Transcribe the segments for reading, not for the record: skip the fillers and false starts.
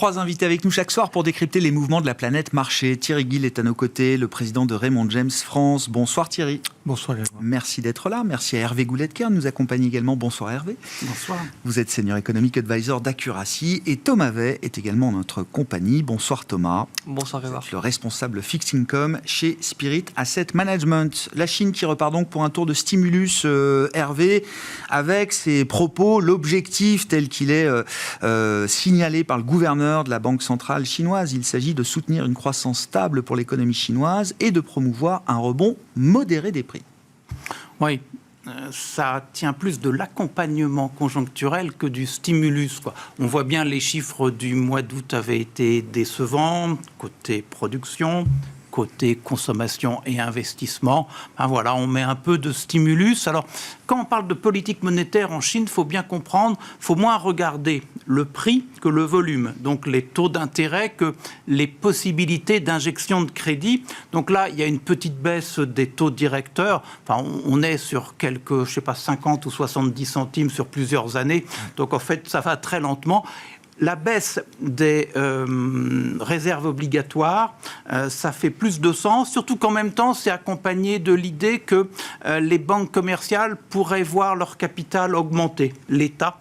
3 invités avec nous chaque soir pour décrypter les mouvements de la planète marché. Thierry Gill est à nos côtés, le président de Raymond James France. Bonsoir Thierry. Bonsoir Grégoire. Merci d'être là. Merci à Hervé Gouletker, nous accompagne également. Bonsoir Hervé. Bonsoir. Vous êtes Senior Economic Advisor d'Accuracy et Thomas Vey est également en notre compagnie. Bonsoir Thomas. Bonsoir Grégoire. Vous êtes le responsable Fixed Income chez Spirit Asset Management. La Chine qui repart donc pour un tour de stimulus, Hervé, avec ses propos, l'objectif tel qu'il est signalé par le gouverneur de la Banque centrale chinoise. Il s'agit de soutenir une croissance stable pour l'économie chinoise et de promouvoir un rebond modéré des prix. Oui, ça tient plus de l'accompagnement conjoncturel que du stimulus, quoi. On voit bien les chiffres du mois d'août avaient été décevants, côté production, côté consommation et investissement. Ben voilà, on met un peu de stimulus. Alors, quand on parle de politique monétaire en Chine, il faut bien comprendre, il faut moins regarder le prix que le volume. Donc, les taux d'intérêt que les possibilités d'injection de crédit. Donc là, il y a une petite baisse des taux directeurs. Enfin, on est sur quelques, 50 ou 70 centimes sur plusieurs années. Donc, en fait, ça va très lentement. La baisse des réserves obligatoires, ça fait plus de sens, surtout qu'en même temps, c'est accompagné de l'idée que les banques commerciales pourraient voir leur capital augmenter. L'État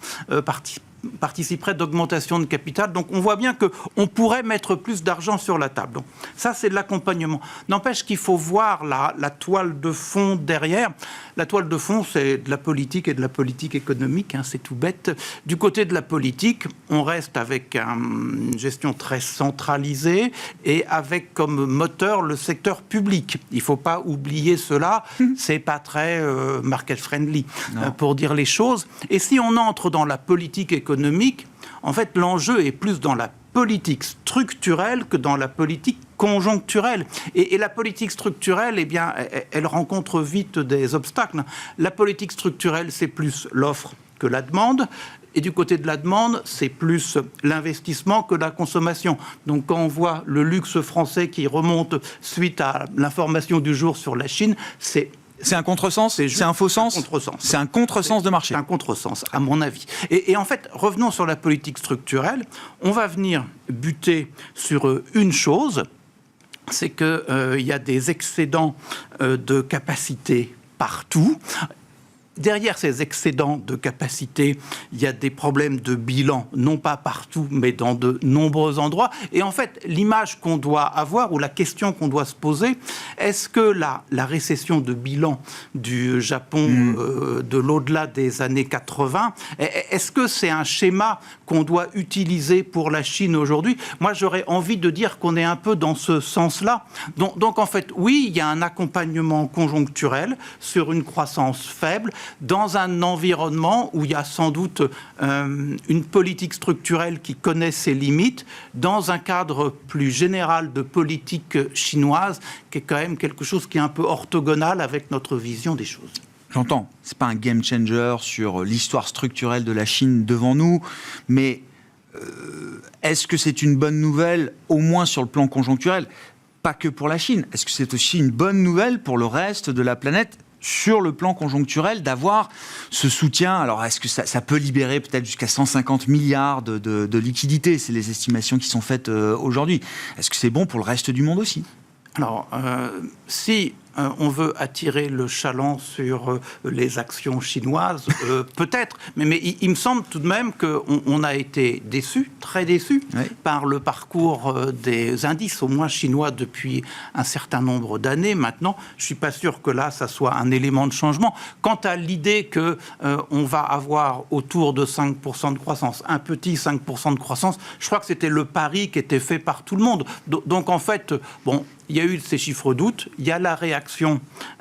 participerait d'augmentation de capital. Donc on voit bien qu'on pourrait mettre plus d'argent sur la table. Donc ça, c'est de l'accompagnement. N'empêche qu'il faut voir la toile de fond derrière. La toile de fond, c'est de la politique et de la politique économique, hein, c'est tout bête. Du côté de la politique, on reste avec une gestion très centralisée et avec comme moteur le secteur public. Il ne faut pas oublier cela, c'est pas très market-friendly pour dire les choses. Et si on entre dans la politique économique, en fait, l'enjeu est plus dans la politique structurelle que dans la politique conjoncturelle. Et la politique structurelle, eh bien, elle rencontre vite des obstacles. La politique structurelle, c'est plus l'offre que la demande. Et du côté de la demande, c'est plus l'investissement que la consommation. Donc quand on voit le luxe français qui remonte suite à l'information du jour sur la Chine, c'est un contresens, c'est un faux sens, c'est un contresens de marché. C'est un contresens, à mon avis. Et en fait, revenons sur la politique structurelle. On va venir buter sur une chose, c'est qu'il y a des excédents de capacité partout. Derrière ces excédents de capacité, il y a des problèmes de bilan, non pas partout, mais dans de nombreux endroits. Et en fait, l'image qu'on doit avoir, ou la question qu'on doit se poser, est-ce que la récession de bilan du Japon de l'au-delà des années 80, est-ce que c'est un schéma qu'on doit utiliser pour la Chine aujourd'hui? Moi, j'aurais envie de dire qu'on est un peu dans ce sens-là. Donc en fait, oui, il y a un accompagnement conjoncturel sur une croissance faible, dans un environnement où il y a sans doute une politique structurelle qui connaît ses limites, dans un cadre plus général de politique chinoise, qui est quand même quelque chose qui est un peu orthogonal avec notre vision des choses. J'entends, ce n'est pas un game changer sur l'histoire structurelle de la Chine devant nous, mais est-ce que c'est une bonne nouvelle, au moins sur le plan conjoncturel? Pas que pour la Chine. Est-ce que c'est aussi une bonne nouvelle pour le reste de la planète sur le plan conjoncturel, d'avoir ce soutien? Alors, est-ce que ça peut libérer peut-être jusqu'à 150 milliards de liquidités? C'est les estimations qui sont faites aujourd'hui. Est-ce que c'est bon pour le reste du monde aussi? Alors, si on veut attirer le chaland sur les actions chinoises, peut-être, mais il me semble tout de même qu'on a été déçus, très déçus, par le parcours des indices, au moins chinois, depuis un certain nombre d'années maintenant. Je ne suis pas sûr que là, ça soit un élément de changement. Quant à l'idée qu'on va avoir autour de 5% de croissance, un petit 5% de croissance, je crois que c'était le pari qui était fait par tout le monde. Donc en fait, bon, il y a eu ces chiffres d'août, il y a la réaction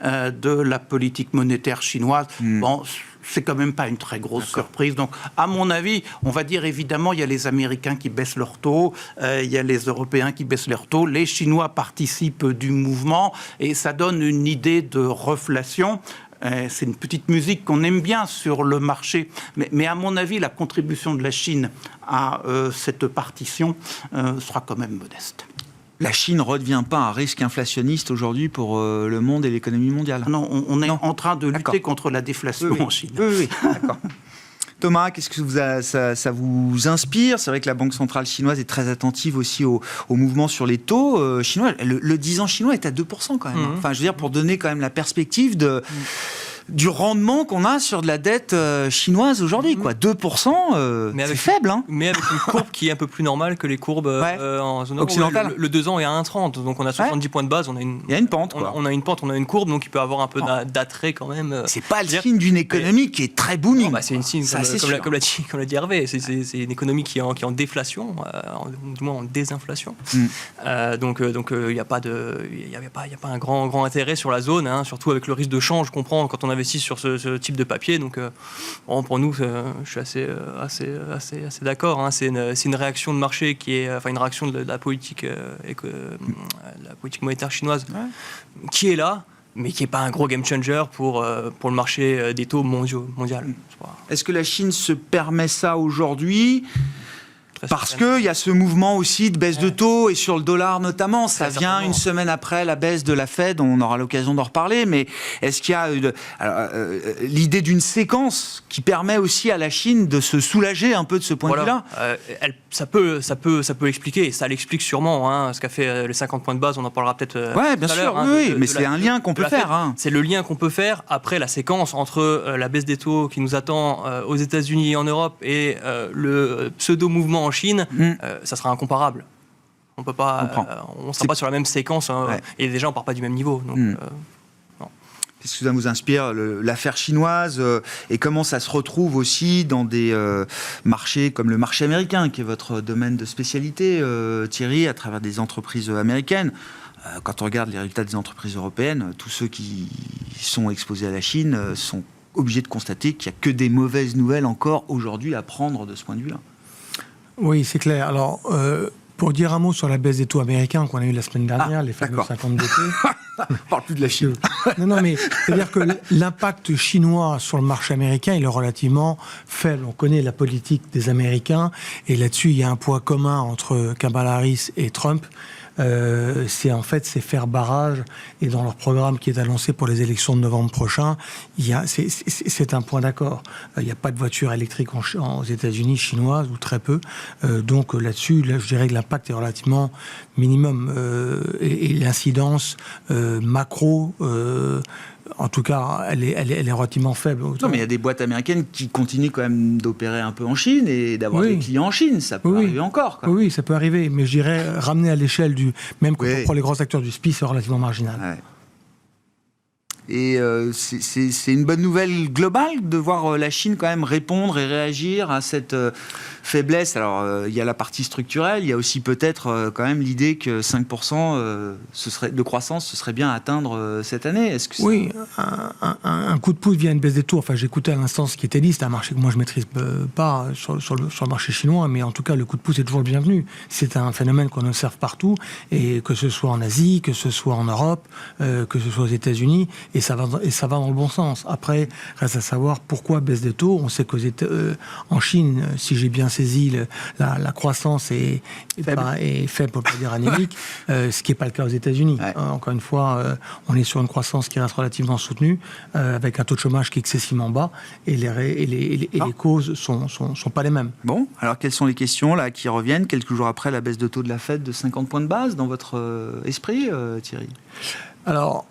de la politique monétaire chinoise. Bon, c'est quand même pas une très grosse surprise. Donc, à mon avis, on va dire évidemment, il y a les Américains qui baissent leurs taux, il y a les Européens qui baissent leurs taux, les Chinois participent du mouvement et ça donne une idée de reflation. C'est une petite musique qu'on aime bien sur le marché, mais à mon avis, la contribution de la Chine à cette partition sera quand même modeste. La Chine ne redevient pas un risque inflationniste aujourd'hui pour le monde et l'économie mondiale? Non, on est en train de lutter contre la déflation en Chine. Oui, d'accord. Thomas, qu'est-ce que ça vous inspire? C'est vrai que la Banque centrale chinoise est très attentive aussi au mouvement sur les taux chinois. Le 10 ans chinois est à 2% quand même. Enfin, je veux dire, pour donner quand même la perspective du rendement qu'on a sur de la dette chinoise aujourd'hui, quoi. 2%, c'est faible, hein. Mais avec une courbe qui est un peu plus normale que les courbes en zone occidentale. Le 2 ans est à 1,30, donc on a 70 points de base. Il y a une pente, quoi. On a une pente, on a une courbe, donc il peut avoir un peu d'attrait quand même. C'est pas le signe d'une économie qui est très booming. C'est une signe, comme l'a dit Hervé, c'est une économie qui est en déflation, du moins en désinflation. Donc il n'y a pas un grand intérêt sur la zone, hein, surtout avec le risque de change qu'on prend quand on investit sur ce type de papier. Donc pour nous, je suis assez d'accord. Hein. C'est une réaction de marché qui est, une réaction de la politique, la politique monétaire chinoise qui est là, mais qui n'est pas un gros game changer pour le marché des taux mondial. Est-ce que la Chine se permet ça aujourd'hui ? Parce qu'il y a ce mouvement aussi de baisse de taux, et sur le dollar notamment, ça vient une semaine après la baisse de la Fed, on aura l'occasion d'en reparler, mais est-ce qu'il y a l'idée d'une séquence qui permet aussi à la Chine de se soulager un peu de ce point de vue-là ? Ça peut expliquer, et ça l'explique sûrement, hein, ce qu'a fait les 50 points de base, on en parlera peut-être bien tout à sûr, l'heure. Mais c'est un lien qu'on peut faire. Hein. C'est le lien qu'on peut faire après la séquence entre la baisse des taux qui nous attend aux États-Unis et en Europe et le pseudo-mouvement en Chine, ça sera incomparable. On peut pas, on ne sera pas sur la même séquence, et déjà on ne part pas du même niveau. Donc, qu'est-ce que ça vous inspire, l'affaire chinoise, et comment ça se retrouve aussi dans des marchés comme le marché américain, qui est votre domaine de spécialité, Thierry, à travers des entreprises américaines. Quand on regarde les résultats des entreprises européennes, tous ceux qui sont exposés à la Chine sont obligés de constater qu'il n'y a que des mauvaises nouvelles encore aujourd'hui à prendre de ce point de vue-là. Oui, c'est clair. Alors, pour dire un mot sur la baisse des taux américains qu'on a eu la semaine dernière, les fameux 50 BP. On ne parle plus de la Chine. Non, mais c'est-à-dire que l'impact chinois sur le marché américain, il est relativement faible. On connaît la politique des Américains, et là-dessus, il y a un poids commun entre Kamala Harris et Trump. C'est faire barrage, et dans leur programme qui est annoncé pour les élections de novembre prochain, c'est un point d'accord. Il n'y a pas de voiture électrique aux États-Unis, chinoises, ou très peu. Donc là-dessus, je dirais que l'impact est relativement minimum, et l'incidence macro, en tout cas, elle est relativement faible. Non, mais il y a des boîtes américaines qui continuent quand même d'opérer un peu en Chine et d'avoir des clients en Chine. Ça peut arriver encore. Quoi. Oui, ça peut arriver. Mais je dirais, ramener à l'échelle même quand on prend les grands acteurs du SPI, c'est relativement marginal. Ouais. Et c'est une bonne nouvelle globale de voir la Chine quand même répondre et réagir à cette faiblesse. Alors, il y a la partie structurelle, il y a aussi peut-être quand même l'idée que 5% de croissance, ce serait bien à atteindre cette année. Est-ce que un coup de pouce via une baisse des taux. Enfin, j'écoutais à l'instant ce qui était dit, c'est un marché que moi je ne maîtrise pas sur le marché chinois, mais en tout cas, le coup de pouce est toujours le bienvenu. C'est un phénomène qu'on observe partout, et que ce soit en Asie, que ce soit en Europe, que ce soit aux États-Unis, et ça va dans le bon sens. Après, reste à savoir pourquoi baisse des taux. On sait qu'en Chine, si j'ai bien saisi, la croissance est faible, pour ne pas dire anémique, ce qui n'est pas le cas aux États-Unis. Ouais. Encore une fois, on est sur une croissance qui reste relativement soutenue, avec un taux de chômage qui est excessivement bas, et les causes sont pas les mêmes. Bon, alors quelles sont les questions là qui reviennent quelques jours après la baisse de taux de la Fed de 50 points de base dans votre esprit, Thierry ? Alors,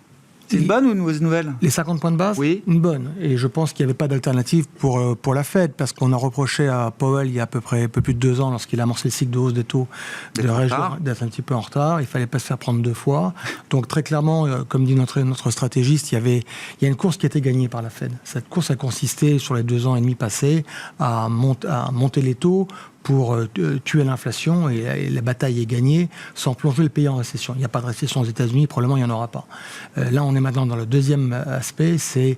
c'est une bonne ou une mauvaise nouvelle ? Les 50 points de base ? Oui. Une bonne. Et je pense qu'il n'y avait pas d'alternative pour la Fed, parce qu'on a reproché à Powell il y a à peu plus de 2 ans, lorsqu'il a amorcé le cycle de hausse des taux, d'être un petit peu en retard. Il ne fallait pas se faire prendre 2 fois. Donc très clairement, comme dit notre stratégiste, il y a une course qui a été gagnée par la Fed. Cette course a consisté, sur les 2 ans et demi passés, à monter les taux pour tuer l'inflation, et la bataille est gagnée sans plonger le pays en récession. Il n'y a pas de récession aux États-Unis, probablement il n'y en aura pas. Là, on est maintenant dans le deuxième aspect, c'est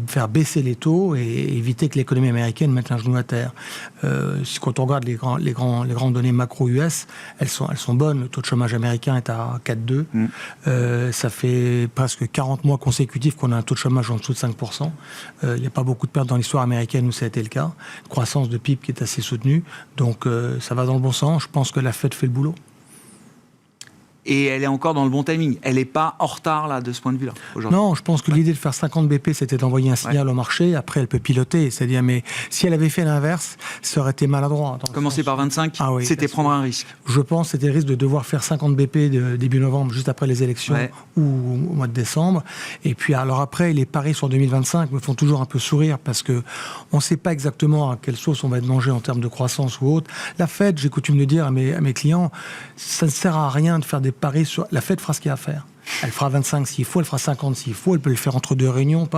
faire baisser les taux et éviter que l'économie américaine mette un genou à terre. Quand on regarde les grandes données macro-US, elles sont bonnes. Le taux de chômage américain est à 4,2. Ça fait presque 40 mois consécutifs qu'on a un taux de chômage en dessous de 5%. Il n'y a pas beaucoup de pertes dans l'histoire américaine où ça a été le cas. Croissance de PIB qui est assez soutenue. Donc ça va dans le bon sens. Je pense que la Fed fait le boulot. et elle est encore dans le bon timing. Elle n'est pas en retard là, de ce point de vue-là, aujourd'hui. Non, je pense que l'idée de faire 50 BP, c'était d'envoyer un signal au marché. Après, elle peut piloter. C'est-à-dire, mais si elle avait fait l'inverse, ça aurait été maladroit. Commencer par 25, oui, c'était prendre un risque. Je pense que c'était le risque de devoir faire 50 BP début novembre, juste après les élections, ou au mois de décembre. Et puis, alors après, les paris sur 2025 me font toujours un peu sourire parce qu'on ne sait pas exactement à quelle sauce on va être mangé en termes de croissance ou autre. La Fed, j'ai coutume de dire à mes clients, ça ne sert à rien de faire des paris sur... La Fed fera ce qu'il y a à faire. Elle fera 25 s'il faut, elle fera 50 s'il faut, elle peut le faire entre 2 réunions,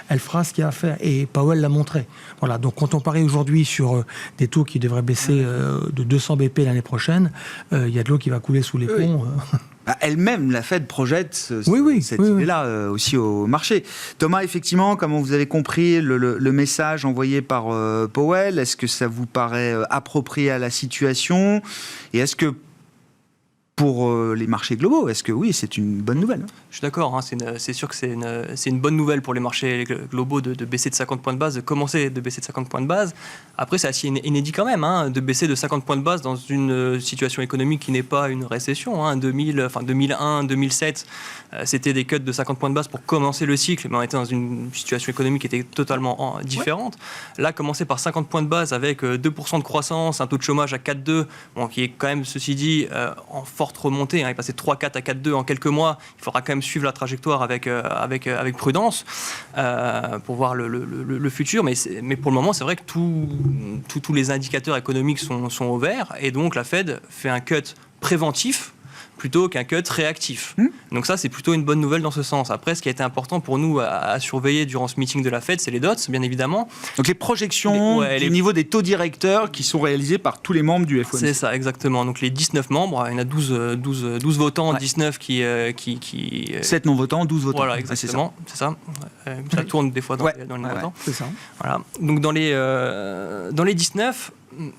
elle fera ce qu'il y a à faire. Et Powell l'a montré. Voilà, donc quand on parie aujourd'hui sur des taux qui devraient baisser de 200 BP l'année prochaine, il y a de l'eau qui va couler sous les ponts. Elle-même, la Fed projette cette idée-là aussi au marché. Thomas, effectivement, comme vous avez compris le message envoyé par Powell, est-ce que ça vous paraît approprié à la situation? Et est-ce que pour les marchés globaux, est-ce que oui, c'est une bonne nouvelle? Je suis d'accord, c'est sûr que c'est une bonne nouvelle pour les marchés globaux de baisser de 50 points de base, de commencer de baisser de 50 points de base. Après, c'est assez inédit quand même, de baisser de 50 points de base dans une situation économique qui n'est pas une récession. 2001, 2007, c'était des cuts de 50 points de base pour commencer le cycle, mais on était dans une situation économique qui était totalement différente. Là, commencer par 50 points de base avec 2% de croissance, un taux de chômage à 4,2, qui est quand même, ceci dit, en forte remontée. Il est passé de 3,4 à 4,2 en quelques mois. Il faudra quand même suivre la trajectoire avec prudence pour voir le futur. Mais pour le moment, c'est vrai que tous les indicateurs économiques sont au vert. Et donc, la Fed fait un cut préventif plutôt qu'un cut réactif. Donc ça, c'est plutôt une bonne nouvelle dans ce sens. Après, ce qui a été important pour nous à surveiller durant ce meeting de la Fed, c'est les dots, bien évidemment. Donc les projections du niveau des taux directeurs qui sont réalisés par tous les membres du FOMC. C'est ça, exactement. Donc les 19 membres, il y en a 12 votants, 19 qui 7 non-votants, 12 votants. Voilà, exactement, c'est ça. Ça tourne des fois dans les votants. C'est ça. Voilà. Donc dans les 19,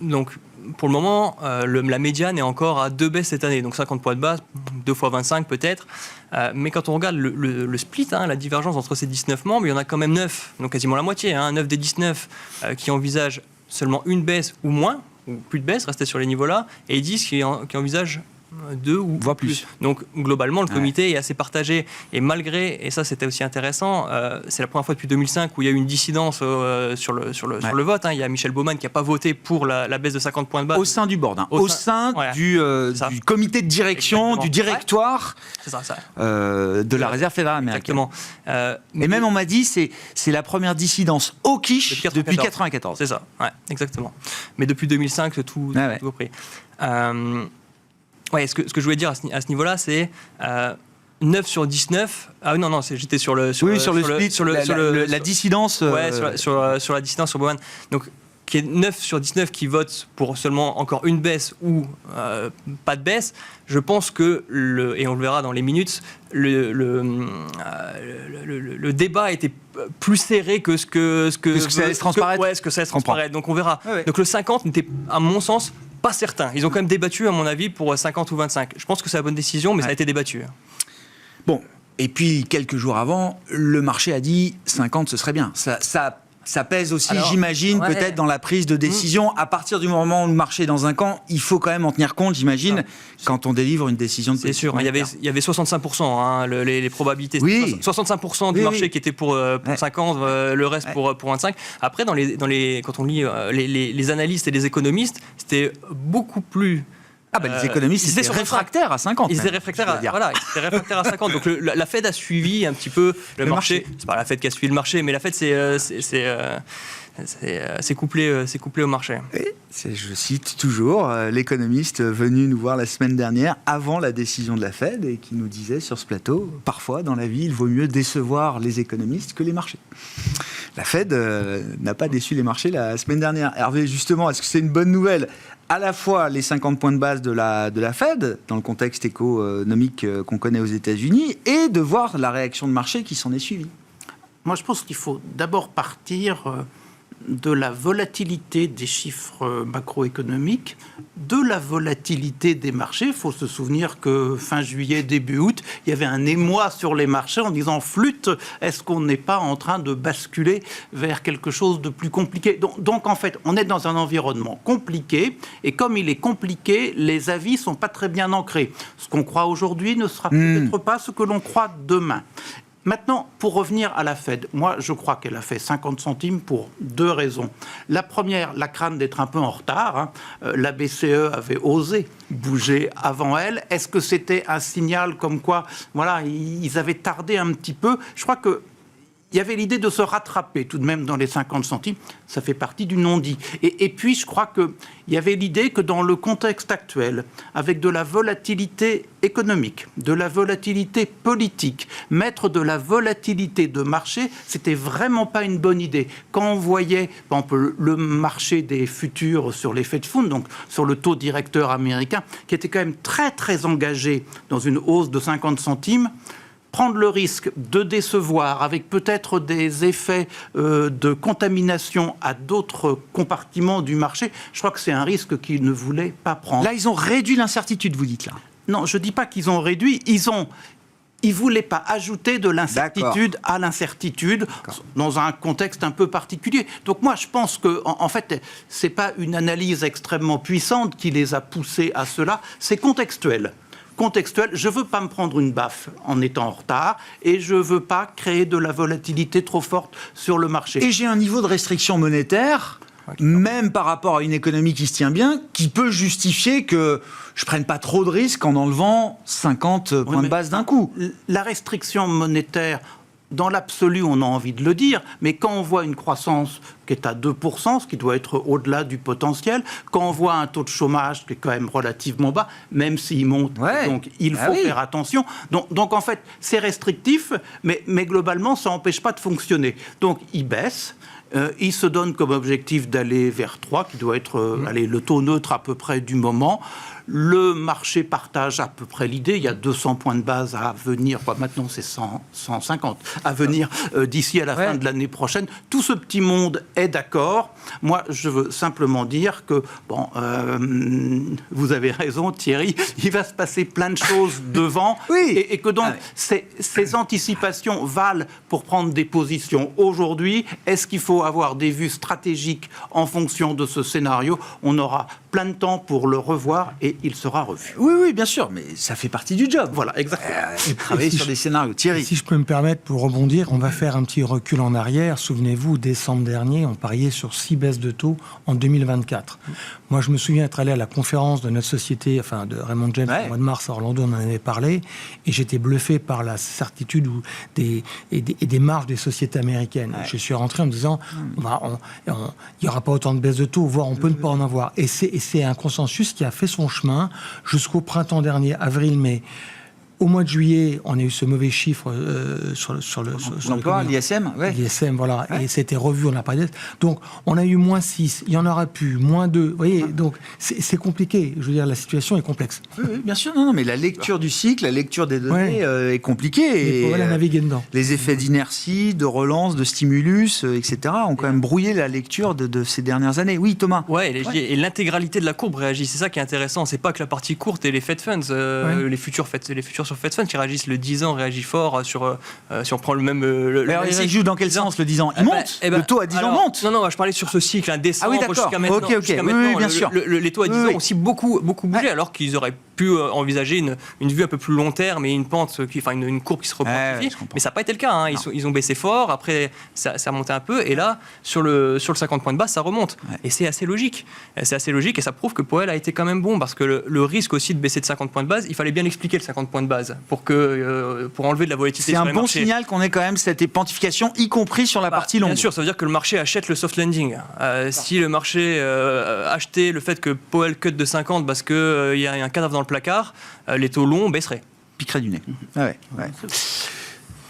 donc pour le moment, la médiane est encore à 2 baisses cette année, donc 50 points de base, 2 fois 25 peut-être. Mais quand on regarde le split, la divergence entre ces 19 membres, il y en a quand même 9, donc quasiment la moitié, 9 des 19 qui envisagent seulement une baisse ou moins, ou plus de baisse, rester sur les niveaux-là, et 10 qui envisagent 2 ou voire plus. Donc globalement, le comité est assez partagé. Et malgré, et ça c'était aussi intéressant, c'est la première fois depuis 2005 où il y a eu une dissidence sur le vote. Il y a Michel Baumann qui n'a pas voté pour la baisse de 50 points de base. Au sein du board, au sein du comité de direction, du directoire de la Réserve fédérale américaine. Exactement. Et même on m'a dit c'est la première dissidence au quiche depuis 1994. C'est ça, exactement. Mais depuis 2005, tout repris. Ce que je voulais dire à ce niveau-là, c'est 9 sur 19. Ah non, j'étais sur le split, la dissidence. Sur la dissidence sur Baumann. Donc, qui est 9 sur 19 qui votent pour seulement encore une baisse ou pas de baisse. Je pense que, et on le verra dans les minutes, le débat était plus serré que ce que ça laisse transparaître. Ce que ça laisse transparaître. Donc on verra. Donc le 50 n'était, à mon sens, pas certain. Ils ont quand même débattu, à mon avis, pour 50 ou 25. Je pense que c'est la bonne décision, mais ça a été débattu. Bon, et puis quelques jours avant, le marché a dit 50, ce serait bien. Ça pèse aussi, j'imagine, peut-être dans la prise de décision. À partir du moment où le marché est dans un camp, il faut quand même en tenir compte, j'imagine, quand on délivre une décision de politique monétaire. Il y avait 65%, les probabilités. Oui. 65% du marché qui était pour 50, le reste pour 25. Après, quand on lit les analystes et les économistes, c'était beaucoup plus... les économistes, ils étaient réfractaires à 50. Ils étaient réfractaires à 50. Donc la Fed a suivi un petit peu le marché. C'est pas la Fed qui a suivi le marché, mais la Fed c'est couplé au marché. Et je cite toujours l'économiste venu nous voir la semaine dernière avant la décision de la Fed et qui nous disait sur ce plateau, parfois dans la vie, il vaut mieux décevoir les économistes que les marchés. La Fed n'a pas déçu les marchés la semaine dernière. Hervé, justement, est-ce que c'est une bonne nouvelle ? À la fois les 50 points de base de la Fed, dans le contexte économique qu'on connaît aux États-Unis, et de voir la réaction de marché qui s'en est suivie. Moi, je pense qu'il faut d'abord partir de la volatilité des chiffres macroéconomiques, de la volatilité des marchés. Il faut se souvenir que fin juillet, début août, il y avait un émoi sur les marchés en disant « flûte, est-ce qu'on n'est pas en train de basculer vers quelque chose de plus compliqué ?» Donc en fait, on est dans un environnement compliqué, et comme il est compliqué, les avis ne sont pas très bien ancrés. Ce qu'on croit aujourd'hui ne sera peut-être pas ce que l'on croit demain. Maintenant, pour revenir à la Fed, moi, je crois qu'elle a fait 50 centimes pour 2 raisons. La première, la crainte d'être un peu en retard. La BCE avait osé bouger avant elle. Est-ce que c'était un signal comme quoi, voilà, ils avaient tardé un petit peu? Je crois que il y avait l'idée de se rattraper tout de même dans les 50 centimes. Ça fait partie du non-dit. Et puis, je crois qu'il y avait l'idée que dans le contexte actuel, avec de la volatilité économique, de la volatilité politique, mettre de la volatilité de marché, c'était vraiment pas une bonne idée. Quand on voyait, par exemple, le marché des futurs sur les Fed Funds, donc sur le taux directeur américain, qui était quand même très, très engagé dans une hausse de 50 centimes, prendre le risque de décevoir avec peut-être des effets de contamination à d'autres compartiments du marché, je crois que c'est un risque qu'ils ne voulaient pas prendre. Là, ils ont réduit l'incertitude, vous dites là. Non, je ne dis pas qu'ils ont réduit, ils ne voulaient pas ajouter de l'incertitude à l'incertitude dans un contexte un peu particulier. Donc moi, je pense que, en fait, ce n'est pas une analyse extrêmement puissante qui les a poussés à cela, c'est contextuel. Je ne veux pas me prendre une baffe en étant en retard et je ne veux pas créer de la volatilité trop forte sur le marché. Et j'ai un niveau de restriction monétaire, même par rapport à une économie qui se tient bien, qui peut justifier que je ne prenne pas trop de risques en enlevant 50 points de base d'un coup. La restriction monétaire, dans l'absolu, on a envie de le dire, mais quand on voit une croissance qui est à 2%, ce qui doit être au-delà du potentiel, quand on voit un taux de chômage qui est quand même relativement bas, même s'il monte, donc il faut faire attention. Donc en fait, c'est restrictif, mais globalement, ça n'empêche pas de fonctionner. Donc il baisse. Il se donne comme objectif d'aller vers 3, qui doit être le taux neutre à peu près du moment. Le marché partage à peu près l'idée. Il y a 200 points de base à venir. Maintenant, c'est 150 à venir d'ici à la fin de l'année prochaine. Tout ce petit monde est d'accord. Moi, je veux simplement dire que, vous avez raison, Thierry, il va se passer plein de choses devant. Et que donc, ces anticipations valent pour prendre des positions aujourd'hui. Est-ce qu'il faut avoir des vues stratégiques en fonction de ce scénario? On aura plein de temps pour le revoir et il sera revu. Oui, bien sûr, mais ça fait partie du job. Voilà, exactement. Et travailler sur des scénarios. Thierry. Si je peux me permettre, pour rebondir, on va faire un petit recul en arrière. Souvenez-vous, décembre dernier, on pariait sur 6 baisses de taux en 2024. Moi, je me souviens être allé à la conférence de notre société, enfin de Raymond James, au mois de mars à Orlando, on en avait parlé, et j'étais bluffé par la certitude des marges des sociétés américaines. Je suis rentré en me disant, il n'y aura pas autant de baisses de taux, voire on peut ne pas en avoir. Et c'est un consensus qui a fait son chemin jusqu'au printemps dernier, avril-mai. Au mois de juillet, on a eu ce mauvais chiffre sur l'emploi, l'ISM. L'ISM, voilà. Et c'était revu, on n'a pas dit. Donc, on a eu moins 6, il y en aura plus, moins 2. Vous voyez, donc, c'est compliqué. Je veux dire, la situation est complexe. Oui, bien sûr. Non, mais la lecture du cycle, la lecture des données est compliquée. Il faut la naviguer dedans. Les effets d'inertie, de relance, de stimulus, etc. ont quand même brouillé la lecture de ces dernières années. Oui, Thomas. Et l'intégralité de la courbe réagit. C'est ça qui est intéressant. C'est pas que la partie courte et les Fed Funds, les futurs sur Fed Funds qui réagissent, le 10 ans réagit fort si on prend le même... Alors, il joue dans quel sens le 10 ans? Il monte. Le taux à 10 ans monte. Non, je parlais sur ce cycle, décembre jusqu'à maintenant. Oui, bien sûr. Les taux à 10 ans ont aussi beaucoup bougé, alors qu'ils auraient pu envisager une vue un peu plus long terme et une pente, une courbe qui se reproduit. Mais ça n'a pas été le cas. Ils ont baissé fort, après ça a monté un peu, et là, sur le 50 points de base, ça remonte. Et c'est assez logique. C'est assez logique, et ça prouve que Powell a été quand même bon, parce que le risque aussi de baisser de 50 points de base, il fallait bien expliquer le 50 points de base pour enlever de la volatilité sur les marchés. C'est un bon signal qu'on ait quand même cette épontification, y compris sur la partie longue. Bien sûr, ça veut dire que le marché achète le soft landing. Si le marché achetait le fait que Powell cut de 50 parce qu'il y a un cadavre dans le placard, les taux longs baisseraient. Piquerait du nez.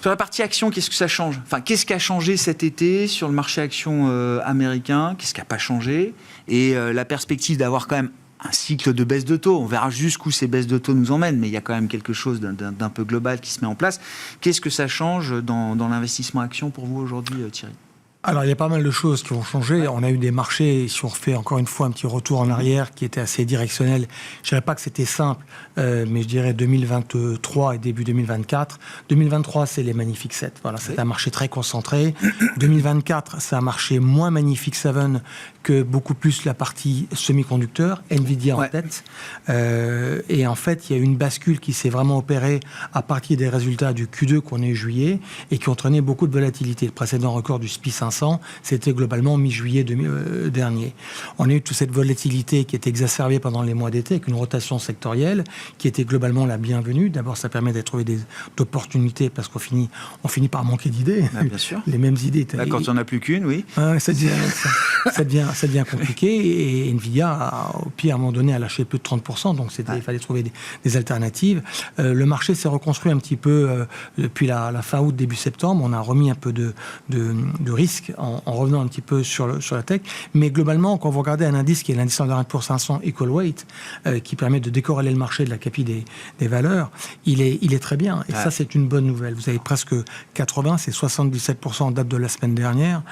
Sur la partie action, qu'est-ce que ça change? Qu'est-ce qui a changé cet été sur le marché action américain? Qu'est-ce qui n'a pas changé? Et la perspective d'avoir quand même un cycle de baisse de taux. On verra jusqu'où ces baisses de taux nous emmènent, mais il y a quand même quelque chose d'un peu global qui se met en place. Qu'est-ce que ça change dans l'investissement action pour vous aujourd'hui, Thierry? Alors, il y a pas mal de choses qui vont changer. On a eu des marchés, si on refait encore une fois un petit retour en arrière, qui était assez directionnel. Je ne dirais pas que c'était simple, mais je dirais 2023 et début 2024. 2023, c'est les Magnific 7. Voilà, c'est un marché très concentré. 2024, c'est un marché moins Magnific 7 que beaucoup plus la partie semi-conducteur, Nvidia en tête. Et en fait, il y a eu une bascule qui s'est vraiment opérée à partir des résultats du Q2 qu'on a eu juillet et qui ont entraîné beaucoup de volatilité. Le précédent record du SPI 500, c'était globalement mi-juillet dernier. On a eu toute cette volatilité qui était exacerbée pendant les mois d'été avec une rotation sectorielle qui était globalement la bienvenue. D'abord, ça permet de trouver des opportunités parce qu'on finit par manquer d'idées. Ah, bien sûr. Les mêmes idées. Là, quand il n'y en a plus qu'une, oui. Ça devient compliqué et Nvidia, au pire, à un moment donné, a lâché plus de 30%, donc il fallait trouver des alternatives. Le marché s'est reconstruit un petit peu depuis la fin août, début septembre. On a remis un peu de risque en revenant un petit peu sur la tech. Mais globalement, quand vous regardez un indice qui est l'indice pour 500 Equal Weight, qui permet de décorréler le marché de la capi des valeurs, il est très bien. Et ça, c'est une bonne nouvelle. Vous avez presque 80, c'est 77% en date de la semaine dernière,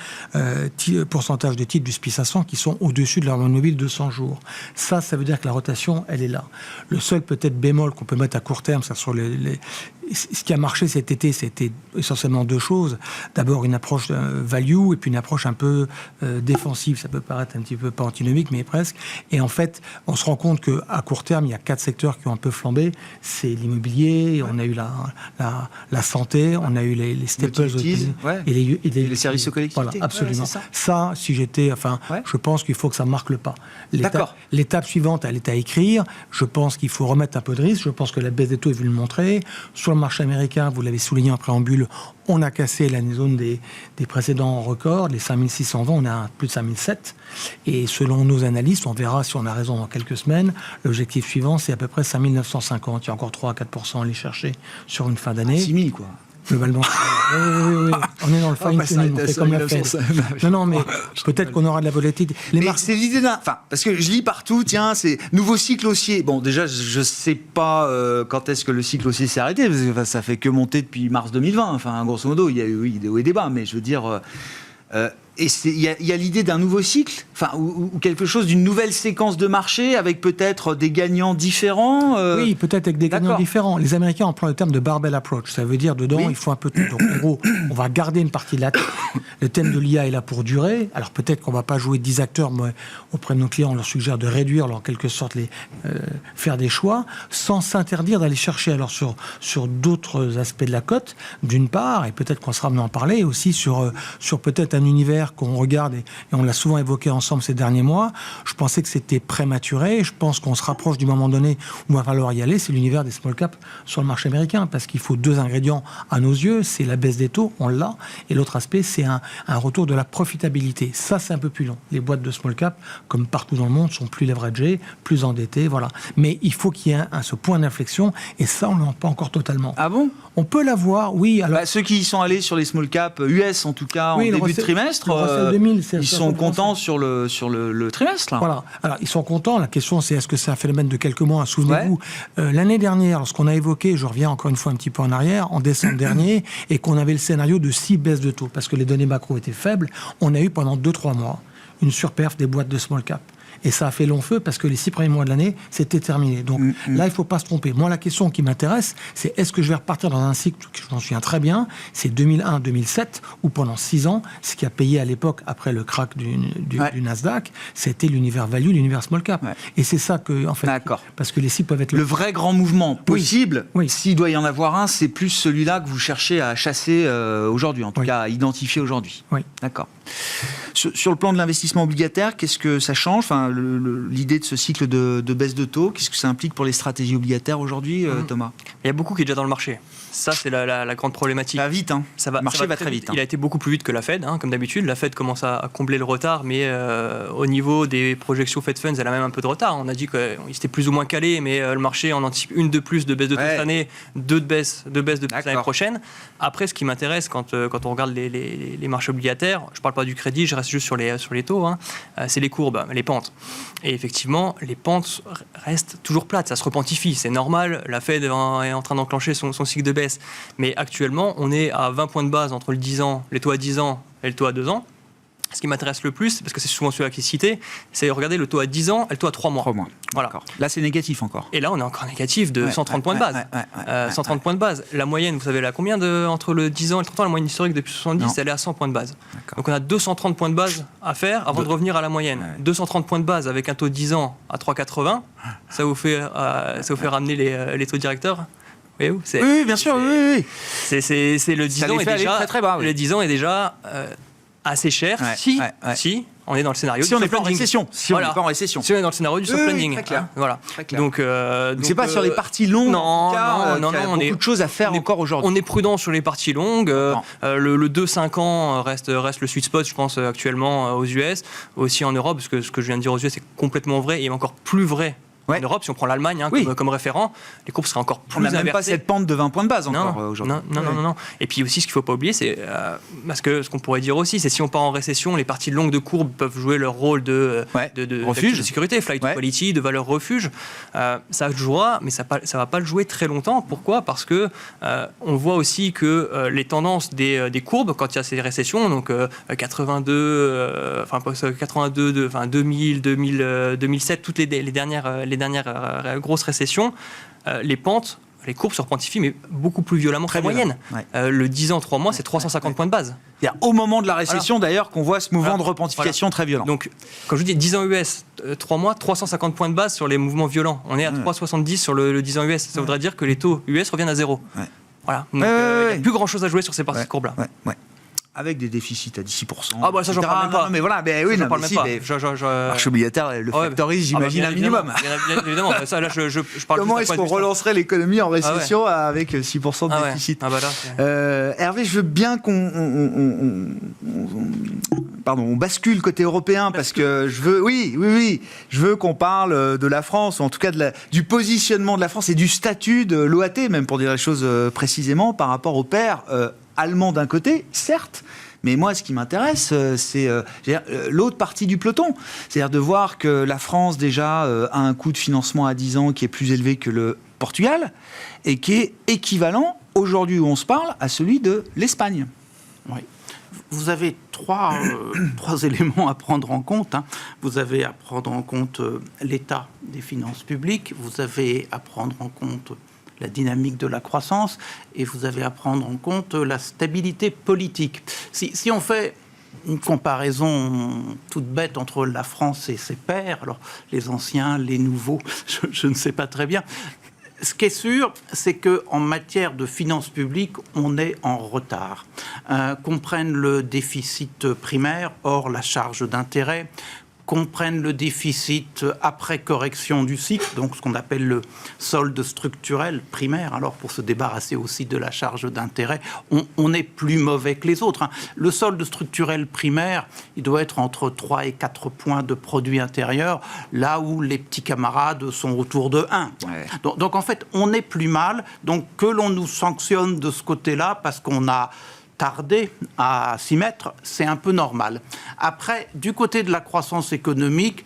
pourcentage de titres du SPI 500 qui sont au-dessus de leur mobile de 100 jours. Ça veut dire que la rotation, elle est là. Le seul peut-être bémol qu'on peut mettre à court terme, ça sur ce qui a marché cet été, c'était essentiellement deux choses. D'abord, une approche value et puis une approche un peu défensive. Ça peut paraître un petit peu pas antinomique, mais presque. Et en fait, on se rend compte qu'à court terme, il y a 4 secteurs qui ont un peu flambé. C'est l'immobilier, on a eu la santé, on a eu les staples et les services aux collectivités. Voilà, absolument. Ouais, ça, si j'étais... je pense qu'il faut que ça marque le pas. L'étape suivante, elle est à écrire. Je pense qu'il faut remettre un peu de risque. Je pense que la baisse des taux est venue le montrer. Sur le marché américain, vous l'avez souligné en préambule, on a cassé la zone des précédents records, les 5620, on a plus de 5007. Et selon nos analystes, on verra si on a raison dans quelques semaines, l'objectif suivant, c'est à peu près 5950. Il y a encore 3 à 4% à aller chercher sur une fin d'année. 6000, quoi. Globalement. Oui. On est dans le fine-tuning, on fait comme la Fed. Non, mais peut-être qu'on aura de la volatilité. C'est l'idée parce que je lis partout, tiens, c'est nouveau cycle haussier. Bon, déjà, je ne sais pas quand est-ce que le cycle haussier s'est arrêté, parce que ça fait que monter depuis mars 2020. Enfin, grosso modo, il y a eu des hauts et des bas, mais je veux dire... et il y a l'idée d'un nouveau cycle, ou quelque chose d'une nouvelle séquence de marché avec peut-être des gagnants différents. Oui, peut-être avec des gagnants différents. Les Américains emploient le terme de barbell approach. Ça veut dire dedans, il faut un peu tout. Donc en gros, on va garder une partie de la tech. Le thème de l'IA est là pour durer. Alors peut-être qu'on ne va pas jouer 10 acteurs, mais auprès de nos clients, on leur suggère de réduire, en quelque sorte, faire des choix, sans s'interdire d'aller chercher alors sur d'autres aspects de la cote, d'une part, et peut-être qu'on sera amené à en parler, aussi sur peut-être un univers qu'on regarde, et on l'a souvent évoqué ensemble ces derniers mois. Je pensais que c'était prématuré. Je pense qu'on se rapproche du moment donné où il va falloir y aller. C'est l'univers des small caps sur le marché américain, parce qu'il faut 2 ingrédients à nos yeux. C'est la baisse des taux, on l'a, et l'autre aspect, c'est un retour de la profitabilité. Ça, c'est un peu plus long. Les boîtes de small cap, comme partout dans le monde, sont plus leveragées, plus endettées, voilà. Mais il faut qu'il y ait ce point d'inflexion, et ça, on ne l'a pas encore totalement. Ah bon ? On peut l'avoir, oui. Alors... ceux qui y sont allés sur les small caps US, en tout cas, en début de trimestre, ils sont contents sur le trimestre, là. Voilà. Alors, ils sont contents. La question, c'est est-ce que c'est un phénomène de quelques mois ? Souvenez-vous, l'année dernière, lorsqu'on a évoqué, je reviens encore une fois un petit peu en arrière, en décembre dernier, et qu'on avait le scénario de 6 baisses de taux, parce que les données macro étaient faibles, on a eu pendant 2-3 mois une surperf des boîtes de small cap. Et ça a fait long feu parce que les 6 premiers mois de l'année, c'était terminé. Donc là, il ne faut pas se tromper. Moi, la question qui m'intéresse, c'est est-ce que je vais repartir dans un cycle, je m'en souviens très bien, c'est 2001-2007, où pendant 6 ans, ce qui a payé à l'époque, après le crack du Nasdaq, c'était l'univers value, l'univers small cap. Ouais. Et c'est ça que, en fait, parce que les cycles peuvent être... Le vrai grand mouvement possible, s'il doit y en avoir un, c'est plus celui-là que vous cherchez à chasser aujourd'hui, en tout cas à identifier aujourd'hui. Oui. D'accord. Sur le plan de l'investissement obligataire, qu'est-ce que ça change ? Enfin, l'idée de ce cycle de baisse de taux, qu'est-ce que ça implique pour les stratégies obligataires aujourd'hui, Thomas ? Il y a beaucoup qui est déjà dans le marché. Ça, c'est la grande problématique. Ça va vite, hein. Le marché va très vite. Il a été beaucoup plus vite que la Fed, comme d'habitude. La Fed commence à combler le retard, mais au niveau des projections Fed Funds, elle a même un peu de retard. On a dit qu'il s'était plus ou moins calé, mais le marché en anticipe une de plus de baisse de taux cette année, deux de baisse de plus l'année prochaine. Après, ce qui m'intéresse quand on regarde les marchés obligataires, je ne parle pas du crédit, je reste juste sur les taux, c'est les courbes, les pentes. Et effectivement, les pentes restent toujours plates, ça se repentifie, c'est normal. La Fed est en train d'enclencher son cycle de baisse. Mais actuellement, on est à 20 points de base entre le 10 ans, les taux à 10 ans et le taux à 2 ans. Ce qui m'intéresse le plus, parce que c'est souvent celui-là qui est cité, c'est regarder le taux à 10 ans et le taux à 3 mois. 3 mois. Voilà. D'accord. Là, c'est négatif encore. Et là, on est encore négatif de 130 points de base. 130 points de base. La moyenne, vous savez, là, combien entre le 10 ans et le 30 ans, la moyenne historique depuis 70, elle est à 100 points de base. D'accord. Donc on a 230 points de base à faire avant de revenir à la moyenne. 230 points de base avec un taux de 10 ans à 3,80, ça vous fait ramener les taux directeurs. Oui, bien sûr, oui. C'est le 10 ans est déjà très, très bas, oui. Le 10 ans est déjà assez cher si on est dans le scénario si du on n'est soft pas en landing. récession. Si on n'est pas en récession. Si on est dans le scénario du soft landing. Très clair. Voilà. Très clair. Donc c'est pas sur les parties longues. Non, on a beaucoup de choses à faire encore aujourd'hui. On est prudent sur les parties longues. Le 2-5 ans reste le sweet spot, je pense, actuellement aux US, aussi en Europe, parce que ce que je viens de dire aux US, c'est complètement vrai et encore plus vrai. En Europe, si on prend l'Allemagne comme référent, les courbes seraient encore plus inversées. On n'a même pas cette pente de 20 points de base encore aujourd'hui. Non. Et puis aussi, ce qu'il ne faut pas oublier, c'est parce que ce qu'on pourrait dire aussi, c'est si on part en récession, les parties longues de courbe peuvent jouer leur rôle de refuge, de sécurité, flight to quality, de valeur refuge. Ça jouera, mais ça ne va pas le jouer très longtemps. Pourquoi ? Parce que on voit aussi que les tendances des courbes, quand il y a ces récessions, donc 82, 2000, 2007, toutes les dernières grosses récessions, les courbes se repentifient, mais beaucoup plus violemment que la moyenne. Le 10 ans, 3 mois, c'est 350 points de base. Il y a au moment de la récession, d'ailleurs, qu'on voit ce mouvement de repentification très violent. Donc, quand je vous dis 10 ans US, 3 mois, 350 points de base sur les mouvements violents. On est à 3,70 sur le 10 ans US. Ça voudrait dire que les taux US reviennent à zéro. Voilà. Donc, il n'y a plus grand-chose à jouer sur ces parties de courbes-là. Avec des déficits à 16%. Ah bah ça j'en parle même pas. Non, mais voilà, j'en parle même pas. Marché obligataire, le factorise, j'imagine un minimum. Bien évidemment. Ça, là, je parle. Comment est-ce qu'on relancerait l'économie en récession avec 6% de déficit Hervé, je veux bien qu'on bascule côté européen parce que je veux qu'on parle de la France, ou en tout cas du positionnement de la France et du statut de l'OAT, même pour dire les choses précisément, par rapport aux pairs allemand d'un côté, certes, mais moi, ce qui m'intéresse, c'est l'autre partie du peloton. C'est-à-dire de voir que la France, déjà, a un coût de financement à 10 ans qui est plus élevé que le Portugal et qui est équivalent, aujourd'hui où on se parle, à celui de l'Espagne. Oui. Vous avez trois éléments à prendre en compte. Vous avez à prendre en compte l'état des finances publiques, vous avez à prendre en compte la dynamique de la croissance, et vous avez à prendre en compte la stabilité politique. Si on fait une comparaison toute bête entre la France et ses pairs, alors les anciens, les nouveaux, je ne sais pas très bien. Ce qui est sûr, c'est qu'en matière de finances publiques, on est en retard. Qu'on prenne le déficit primaire, hors la charge d'intérêt, qu'on prenne le déficit après correction du cycle, donc ce qu'on appelle le solde structurel primaire, alors pour se débarrasser aussi de la charge d'intérêt, on est plus mauvais que les autres. Le solde structurel primaire, il doit être entre 3 et 4 points de produit intérieur, là où les petits camarades sont autour de 1. Ouais. Donc en fait, on est plus mal, donc que l'on nous sanctionne de ce côté-là, parce qu'on a tardé à s'y mettre, c'est un peu normal. Après, du côté de la croissance économique,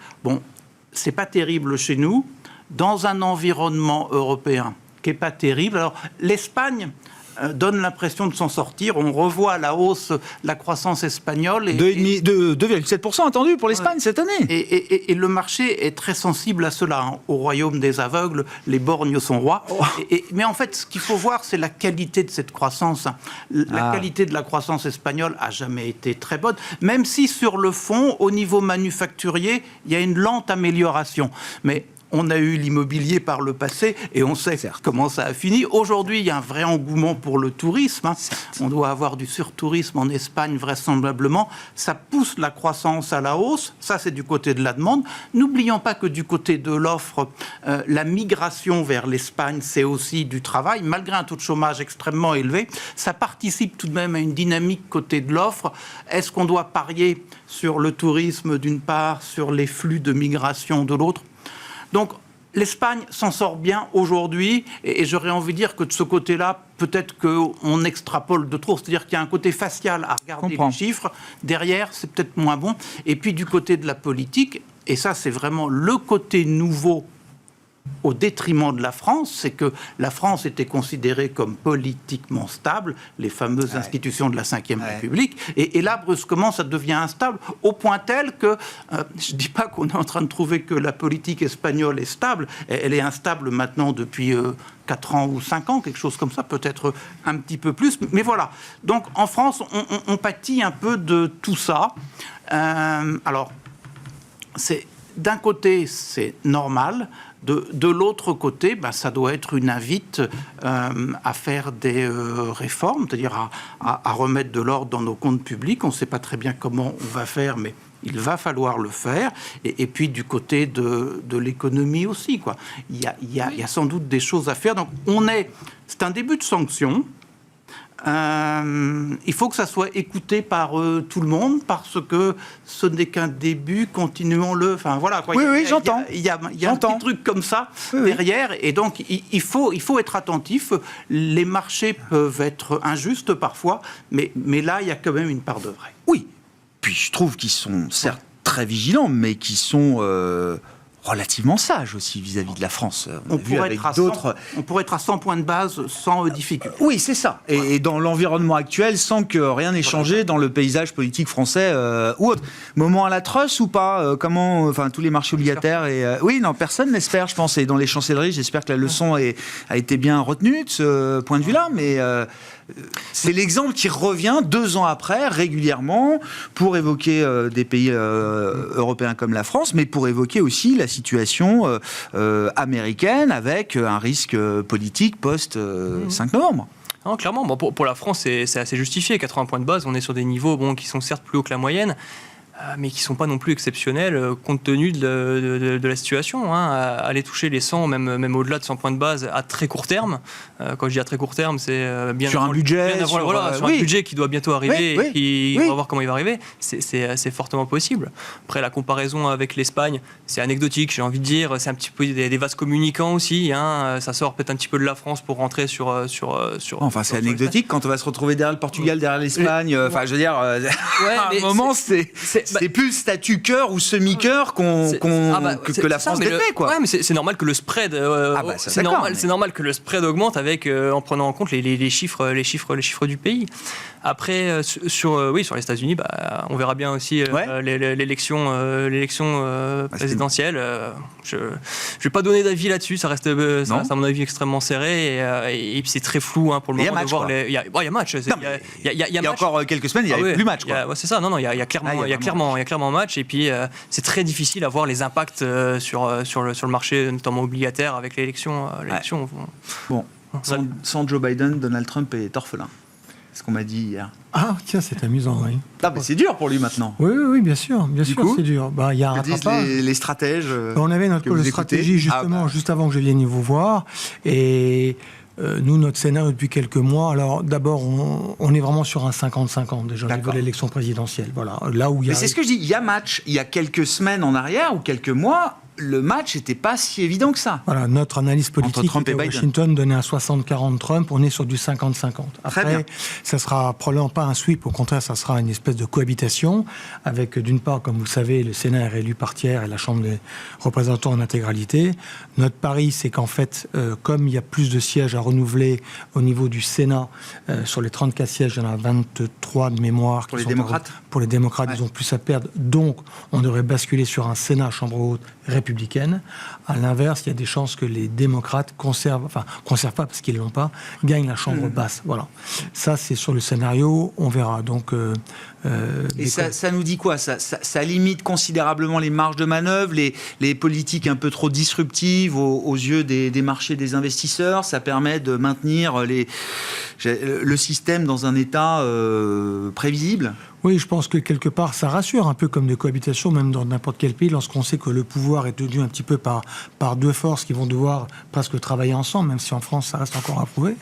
c'est pas terrible chez nous. Dans un environnement européen qui est pas terrible, alors l'Espagne donne l'impression de s'en sortir. On revoit à la hausse la croissance espagnole. 2,7% attendu pour l'Espagne cette année. Et le marché est très sensible à cela. Au royaume des aveugles, les borgnes sont rois. Mais en fait, ce qu'il faut voir, c'est la qualité de cette croissance. La qualité de la croissance espagnole a jamais été très bonne, même si sur le fond, au niveau manufacturier, il y a une lente amélioration. Mais on a eu l'immobilier par le passé et on sait comment ça a fini. Aujourd'hui, il y a un vrai engouement pour le tourisme. On doit avoir du surtourisme en Espagne, vraisemblablement. Ça pousse la croissance à la hausse. Ça, c'est du côté de la demande. N'oublions pas que du côté de l'offre, la migration vers l'Espagne, c'est aussi du travail. Malgré un taux de chômage extrêmement élevé, ça participe tout de même à une dynamique côté de l'offre. Est-ce qu'on doit parier sur le tourisme d'une part, sur les flux de migration de l'autre ? Donc, l'Espagne s'en sort bien aujourd'hui, et j'aurais envie de dire que de ce côté-là, peut-être qu'on extrapole de trop, c'est-à-dire qu'il y a un côté facial à regarder les chiffres, derrière, c'est peut-être moins bon. Et puis, du côté de la politique, et ça, c'est vraiment le côté nouveau au détriment de la France, c'est que la France était considérée comme politiquement stable, les fameuses institutions de la Ve République, et là, brusquement, ça devient instable, au point tel que, je ne dis pas qu'on est en train de trouver que la politique espagnole est stable, elle est instable maintenant depuis 4 ans ou 5 ans, quelque chose comme ça, peut-être un petit peu plus, mais voilà. Donc, en France, on pâtit un peu de tout ça. Alors, d'un côté, c'est normal. De l'autre côté, ça doit être une invite à faire des réformes, c'est-à-dire à remettre de l'ordre dans nos comptes publics. On ne sait pas très bien comment on va faire, mais il va falloir le faire. Et puis du côté de l'économie aussi, quoi. Il y a sans doute des choses à faire. Donc c'est un début de sanction. Il faut que ça soit écouté par tout le monde, parce que ce n'est qu'un début, continuons-le. Enfin, voilà, quoi. Oui, j'entends. Il y a un petit truc comme ça derrière, et donc il faut être attentif. Les marchés peuvent être injustes parfois, mais là, il y a quand même une part de vrai. Oui, puis je trouve qu'ils sont certes très vigilants, mais qui sont relativement sages aussi vis-à-vis de la France. On pourrait être à 100 points de base sans difficulté. Oui, c'est ça. Et dans l'environnement actuel, sans que rien n'ait changé dans le paysage politique français ou autre. Moment à la Truss ou pas tous les marchés obligataires oui, non, personne n'espère, je pense. Et dans les chancelleries, j'espère que la leçon a été bien retenue de ce point de vue-là. Mais c'est l'exemple qui revient 2 ans après, régulièrement, pour évoquer des pays européens comme la France, mais pour évoquer aussi la situation américaine avec un risque politique post-5 novembre. Non, clairement, pour la France, c'est assez justifié. 80 points de base, on est sur des niveaux qui sont certes plus hauts que la moyenne, mais qui ne sont pas non plus exceptionnels compte tenu de la situation. Aller toucher les 100, même au-delà de 100 points de base à très court terme. Quand je dis à très court terme, c'est bien sur un budget, sur un budget qui doit bientôt arriver, et on va voir comment il va arriver. C'est fortement possible. Après, la comparaison avec l'Espagne, c'est anecdotique, j'ai envie de dire. C'est un petit peu des vases communicants aussi. Ça sort peut-être un petit peu de la France pour rentrer sur enfin, c'est anecdotique quand on va se retrouver derrière le Portugal, derrière l'Espagne. Enfin, je veux dire, à un moment, c'est plus statut cœur ou semi-cœur que la France défait, quoi. Ouais, mais c'est normal que le spread. C'est normal que le spread augmente en prenant en compte les chiffres du pays. Après, sur les États-Unis, on verra bien aussi l'élection présidentielle. Je ne vais pas donner d'avis là-dessus. Ça reste à mon avis extrêmement serré, et puis c'est très flou pour le moment de voir. Il y a match. Il y a encore quelques semaines, il n'y avait plus match. C'est ça. Non, il y a clairement match, et puis c'est très difficile à voir les impacts sur le marché, notamment obligataire, avec l'élection. Bon, sans Joe Biden, Donald Trump est orphelin. C'est ce qu'on m'a dit hier. Ah, tiens, c'est amusant, oui. Ah, mais c'est dur pour lui maintenant. Oui, bien sûr, c'est dur. Il y a un rattrapage. Les stratèges. On avait notre call de stratégie justement juste avant que je vienne vous voir, et nous, notre scénario depuis quelques mois, alors d'abord, on est vraiment sur un 50-50 déjà au niveau de l'élection présidentielle. Voilà, là où il y a... Mais c'est ce que je dis, il y a match. Il y a quelques semaines en arrière ou quelques mois, le match n'était pas si évident que ça. Voilà, notre analyse politique à Washington donnait un 60-40 Trump, on est sur du 50-50. Après, ça sera probablement pas un sweep, au contraire, ça sera une espèce de cohabitation, avec d'une part, comme vous le savez, le Sénat est réélu par tiers et la Chambre des représentants en intégralité. Notre pari, c'est qu'en fait, comme il y a plus de sièges à renouveler au niveau du Sénat, sur les 34 sièges, il y en a 23 de mémoire. Pour les démocrates. Pour les démocrates, ils ont plus à perdre. Donc, on devrait basculer sur un Sénat, Chambre haute, républicaine. À l'inverse, il y a des chances que les démocrates conservent pas parce qu'ils ne l'ont pas, gagnent la chambre basse. Voilà. Ça, c'est sur le scénario, on verra. Donc, et ça nous dit quoi ? Ça limite considérablement les marges de manœuvre, les politiques un peu trop disruptives aux yeux des marchés, des investisseurs. Ça permet de maintenir le système dans un état prévisible. Oui, je pense que quelque part, ça rassure un peu comme de cohabitation, même dans n'importe quel pays, lorsqu'on sait que le pouvoir est tenu un petit peu par deux forces qui vont devoir presque travailler ensemble, même si en France, ça reste encore à prouver.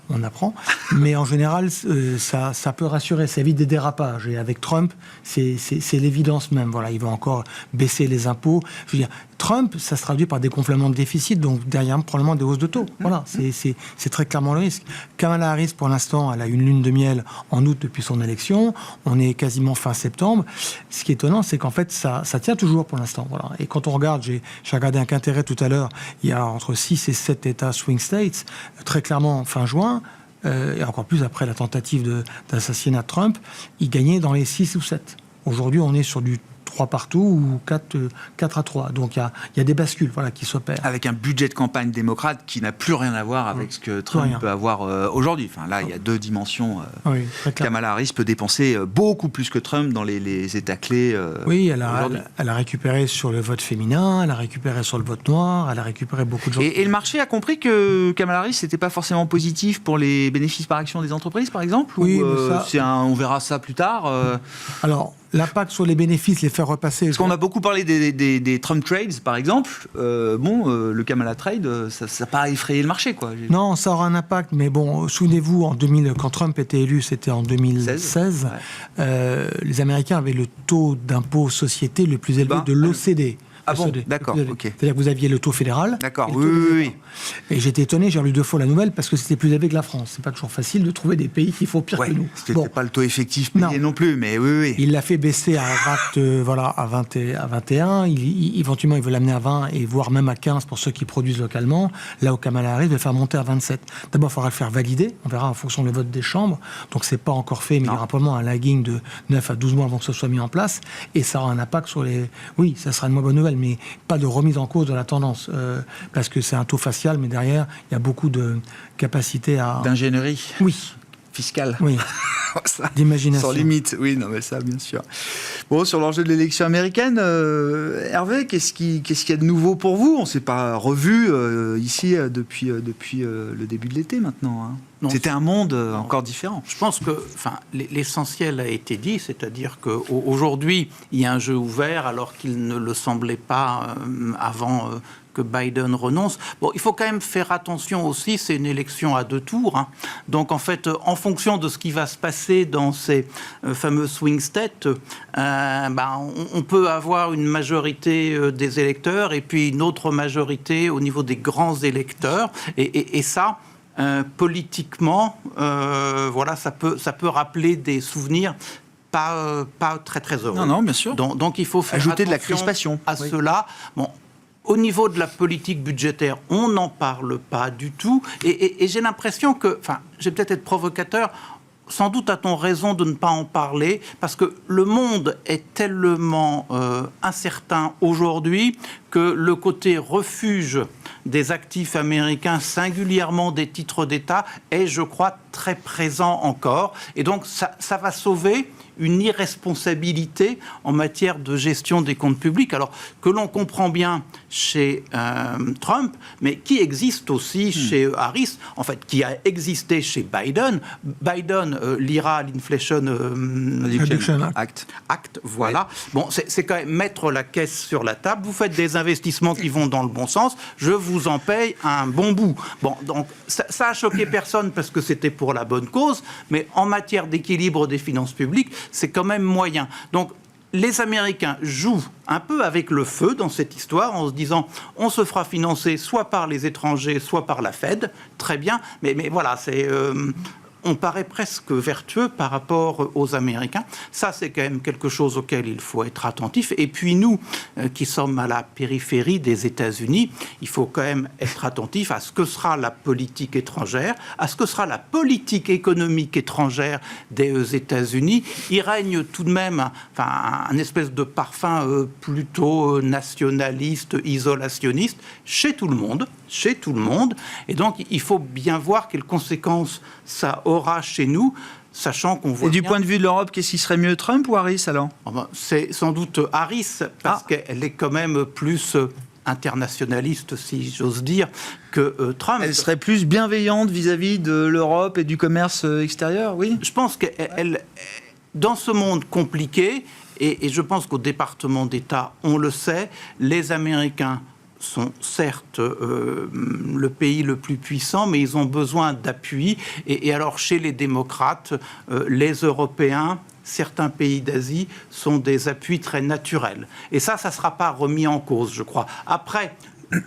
On apprend. Mais en général, ça peut rassurer, ça évite des dérapages. Et avec Trump, c'est l'évidence même. Voilà, il va encore baisser les impôts. Je veux dire, Trump, ça se traduit par des gonflements de déficit, donc derrière probablement des hausses de taux. Voilà, c'est très clairement le risque. Kamala Harris, pour l'instant, elle a une lune de miel en août depuis son élection. On est quasiment fin septembre. Ce qui est étonnant, c'est qu'en fait, ça tient toujours pour l'instant. Voilà. Et quand on regarde, j'ai regardé un intérêt tout à l'heure, il y a entre 6 et 7 États swing states, très clairement fin juin, et encore plus après la tentative d'assassinat de Trump, ils gagnaient dans les 6 ou 7. Aujourd'hui, on est sur du 3 partout ou 4 à 3. Donc il y a des bascules qui s'opèrent. Avec un budget de campagne démocrate qui n'a plus rien à voir avec ce que Trump peut avoir aujourd'hui. Enfin, là, il y a deux dimensions. Kamala Harris peut dépenser beaucoup plus que Trump dans les États clés oui, elle a récupéré sur le vote féminin, elle a récupéré sur le vote noir, elle a récupéré beaucoup de gens. Et le marché a compris que Kamala Harris, c'était pas forcément positif pour les bénéfices par action des entreprises, par exemple? Oui, mais on verra ça plus tard. Alors, l'impact sur les bénéfices, les faire repasser... Parce qu'on a beaucoup parlé des Trump Trades, par exemple. Le Kamala Trade, ça n'a pas effrayé le marché, quoi. Non, ça aura un impact, mais bon, souvenez-vous, quand Trump était élu, c'était en 2016, les Américains avaient le taux d'impôt société le plus élevé de l'OCDE. Ah bon, d'accord, ok. C'est-à-dire que vous aviez le taux fédéral. D'accord, oui. Et j'étais étonné, j'ai relu 2 fois la nouvelle, parce que c'était plus élevé que la France. C'est pas toujours facile de trouver des pays qui font pire que nous. C'était pas le taux effectif payé non plus, mais oui. Il l'a fait baisser à 21. Éventuellement, il veut l'amener à 20 et voire même à 15 pour ceux qui produisent localement. Là où Kamala Harris veut le faire monter à 27. D'abord, il faudra le faire valider. On verra en fonction du vote des chambres. Donc, c'est pas encore fait, mais il y aura probablement un lagging de 9 à 12 mois avant que ce soit mis en place. Et ça aura un impact sur les... Oui, ça sera une moins bonne nouvelle, mais pas de remise en cause de la tendance, parce que c'est un taux facial, mais derrière, il y a beaucoup de capacité à... D'ingénierie. Oui. Fiscale. Oui. D'imagination. Sans limite, oui, non, mais ça, bien sûr. Bon, sur l'enjeu de l'élection américaine, Hervé, qu'est-ce qu'il y a de nouveau pour vous? On ne s'est pas revu ici depuis le début de l'été, maintenant. C'était un monde encore différent. Je pense que l'essentiel a été dit, c'est-à-dire qu'aujourd'hui, il y a un jeu ouvert alors qu'il ne le semblait pas avant que Biden renonce. Bon, il faut quand même faire attention aussi, c'est une élection à 2 tours. Donc en fait, en fonction de ce qui va se passer dans ces fameux swing states, on peut avoir une majorité des électeurs et puis une autre majorité au niveau des grands électeurs. Et ça... politiquement, ça peut rappeler des souvenirs pas très très heureux. Non, bien sûr. Donc il faut faire ajouter attention de la crispation à cela. Bon, au niveau de la politique budgétaire, on n'en parle pas du tout. Et j'ai l'impression que, je vais peut-être être provocateur. Sans doute a-t-on raison de ne pas en parler, parce que le monde est tellement incertain aujourd'hui que le côté refuge des actifs américains, singulièrement des titres d'État, est, je crois, très présent encore. Et donc, ça va sauver une irresponsabilité en matière de gestion des comptes publics, alors que l'on comprend bien chez Trump, mais qui existe aussi chez Harris, en fait, qui a existé chez Biden. Biden lira l'Inflation Act, voilà. Ouais. Bon, c'est quand même mettre la caisse sur la table. Vous faites des investissements qui vont dans le bon sens, je vous en paye un bon bout. Bon, donc ça a choqué personne parce que c'était pour la bonne cause, mais en matière d'équilibre des finances publiques, c'est quand même moyen. Donc, les Américains jouent un peu avec le feu dans cette histoire en se disant on se fera financer soit par les étrangers, soit par la Fed. Très bien, mais voilà, on paraît presque vertueux par rapport aux Américains. Ça, c'est quand même quelque chose auquel il faut être attentif. Et puis nous, qui sommes à la périphérie des États-Unis, il faut quand même être attentif à ce que sera la politique étrangère, à ce que sera la politique économique étrangère des États-Unis. Il règne tout de même un espèce de parfum plutôt nationaliste, isolationniste, chez tout le monde. Et donc, il faut bien voir quelles conséquences ça aura chez nous, sachant qu'on voit. Et du point de vue de l'Europe, qu'est-ce qui serait mieux, Trump ou Harris alors? C'est sans doute Harris, parce qu'elle est quand même plus internationaliste, si j'ose dire, que Trump. Elle serait plus bienveillante vis-à-vis de l'Europe et du commerce extérieur, oui? Je pense qu'elle, dans ce monde compliqué, et je pense qu'au département d'État, on le sait, les Américains sont certes le pays le plus puissant, mais ils ont besoin d'appui. Et alors, chez les démocrates, les Européens, certains pays d'Asie sont des appuis très naturels. Et ça ne sera pas remis en cause, je crois. Après,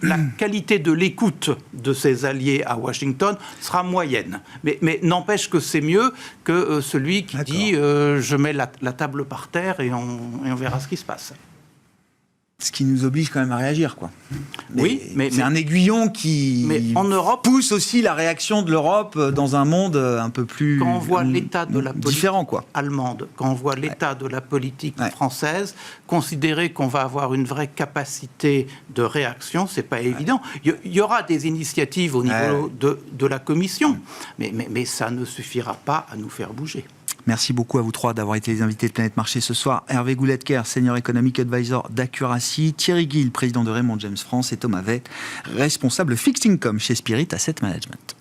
la qualité de l'écoute de ses alliés à Washington sera moyenne. Mais n'empêche que c'est mieux que celui qui dit je mets la table par terre et on verra ce qui se passe. Ce qui nous oblige quand même à réagir, quoi. Mais c'est un aiguillon qui en Europe, pousse aussi la réaction de l'Europe dans un monde un peu plus quand on voit l'état de la politique différent, quoi. allemande, quand on voit l'état de la politique française, considérer qu'on va avoir une vraie capacité de réaction, c'est pas évident. Il y aura des initiatives au niveau de la Commission, mais ça ne suffira pas à nous faire bouger. Merci beaucoup à vous trois d'avoir été les invités de Planète Marché ce soir. Hervé Gouletker, Senior Economic Advisor d'Accuracy, Thierry Gill, président de Raymond James France, et Thomas Veit, responsable Fixed Income chez Spirit Asset Management.